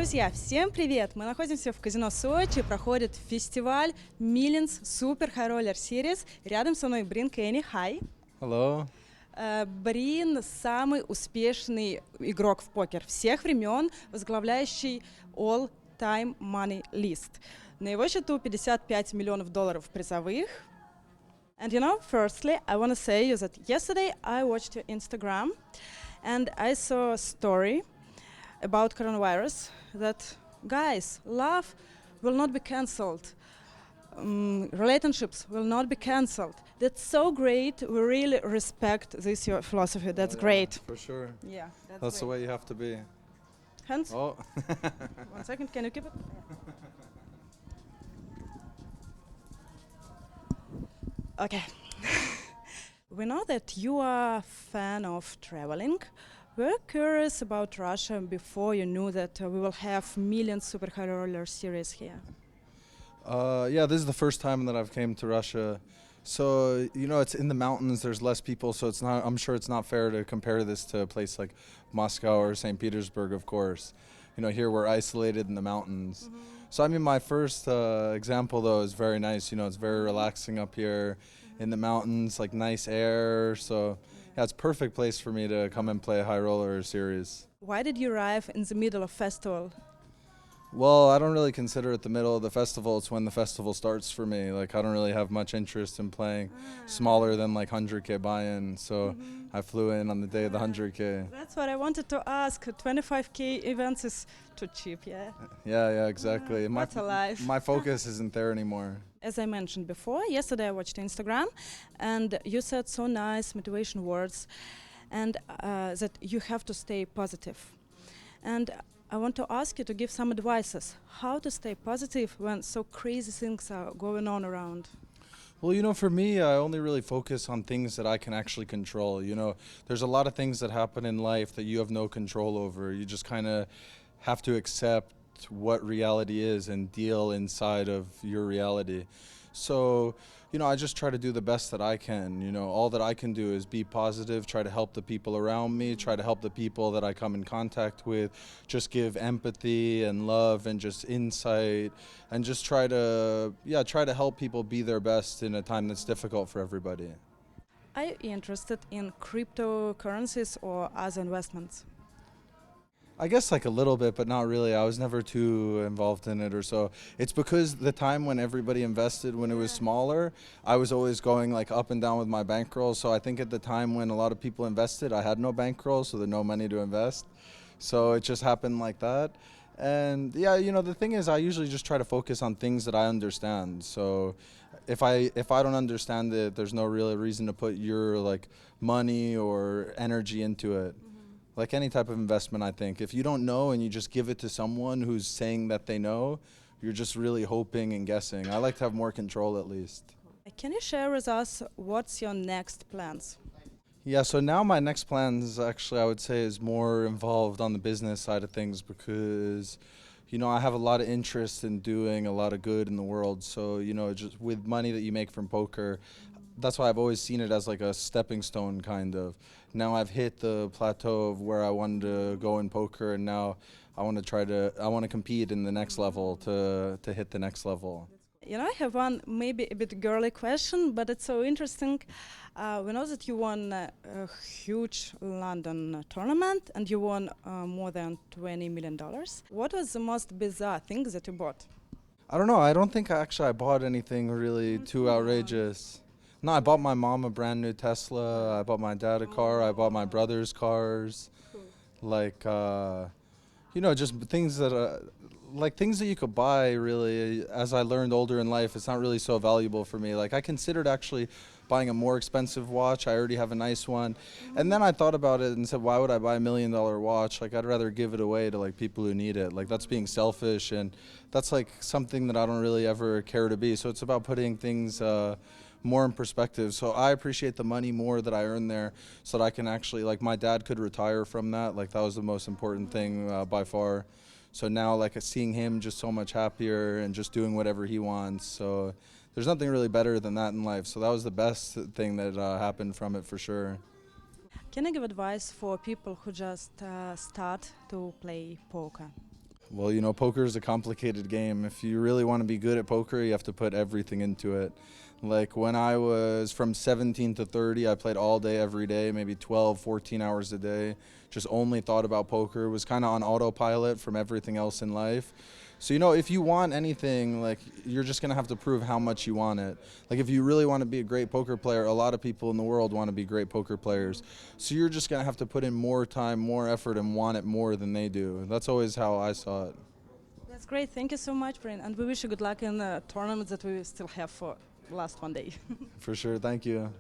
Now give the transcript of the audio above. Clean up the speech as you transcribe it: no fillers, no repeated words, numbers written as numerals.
Друзья, всем привет! Мы находимся в казино Сочи, проходит фестиваль Millions Super High Roller Series. Рядом со мной Bryn Kenney. Hi! Hello. Брин – самый успешный игрок в покер всех времен, возглавляющий all-time money list. На его счету $55 миллионов призовых. And you know, firstly, I want to say you that yesterday I watched your Instagram and I saw a story about coronavirus that, guys, love will not be cancelled. Relationships will not be cancelled. That's so great. We really respect this your philosophy. That's great. For sure. Yeah, That's the way you have to be. Hands? Oh. 1 second, can you keep it? Okay. We know that you are a fan of traveling. We're curious about Russia before you knew that we will have Millions Super High Roller Series here. Yeah, this is the first time that I've came to Russia. So, you know, it's in the mountains, there's less people, so I'm sure it's not fair to compare this to a place like Moscow or St. Petersburg, of course. You know, here we're isolated in the mountains. So, I mean, my first example, though, is very nice. You know, it's very relaxing up here in the mountains, like nice air. So, yeah, it's a perfect place for me to come and play a high roller series. Why did you arrive in the middle of festival? Well, I don't really consider it the middle of the festival. It's when the festival starts for me. Like, I don't really have much interest in playing smaller than like 100K buy-in. So I flew in on the day of the 100K. That's what I wanted to ask. 25K events is too cheap, yeah? Yeah, exactly. What a life. My focus isn't there anymore. As I mentioned before, yesterday I watched Instagram and you said so nice motivation words and that you have to stay positive. And I want to ask you to give some advices. How to stay positive when so crazy things are going on around? Well, you know, for me, I only really focus on things that I can actually control. You know, there's a lot of things that happen in life that you have no control over. You just kind of have to accept what reality is and deal inside of your reality. So, you know, I just try to do the best that I can. You know, all that I can do is be positive, try to help the people around me, try to help the people that I come in contact with, just give empathy and love and just insight and just try to help people be their best in a time that's difficult for everybody. Are you interested in cryptocurrencies or other investments? I guess like a little bit, but not really. I was never too involved in it or so. It's because the time when everybody invested when it was smaller, I was always going like up and down with my bankroll. So I think at the time when a lot of people invested, I had no bankroll, so there's no money to invest. So it just happened like that. And yeah, you know, the thing is I usually just try to focus on things that I understand. So if I don't understand it, there's no real reason to put your like money or energy into it. Like any type of investment, I think. If you don't know and you just give it to someone who's saying that they know, you're just really hoping and guessing. I like to have more control at least. Can you share with us what's your next plans? Yeah, so now my next plans actually I would say is more involved on the business side of things because, you know, I have a lot of interest in doing a lot of good in the world. So, you know, just with money that you make from poker, that's why I've always seen it as like a stepping stone kind of. Now I've hit the plateau of where I wanted to go in poker and now I want to compete in the next level to hit the next level. You know, I have one maybe a bit girly question, but it's so interesting. We know that you won a huge London tournament and you won more than $20 million. What was the most bizarre thing that you bought? I don't know. I don't think I bought anything really too outrageous. No, I bought my mom a brand new Tesla. I bought my dad a car. I bought my brother's cars. Like, you know, just things that things that you could buy really. As I learned older in life, it's not really so valuable for me. Like I considered actually buying a more expensive watch. I already have a nice one. And then I thought about it and said, why would I buy $1 million watch? Like I'd rather give it away to like people who need it. Like that's being selfish and that's like something that I don't really ever care to be. So it's about putting things more in perspective. So I appreciate the money more that I earn there so that I can actually, like my dad could retire from that. Like that was the most important thing by far. So now like seeing him just so much happier and just doing whatever he wants. So there's nothing really better than that in life. So that was the best thing that happened from it for sure. Can you give advice for people who just start to play poker? Well, you know, poker is a complicated game. If you really want to be good at poker, you have to put everything into it. Like when I was from 17 to 30, I played all day, every day, maybe 12, 14 hours a day. Just only thought about poker. Was kind of on autopilot from everything else in life. So, you know, if you want anything, like, you're just going to have to prove how much you want it. Like, if you really want to be a great poker player, a lot of people in the world want to be great poker players. So you're just going to have to put in more time, more effort, and want it more than they do. That's always how I saw it. That's great. Thank you so much, Bryn. And we wish you good luck in the tournaments that we still have for the last one day. For sure. Thank you.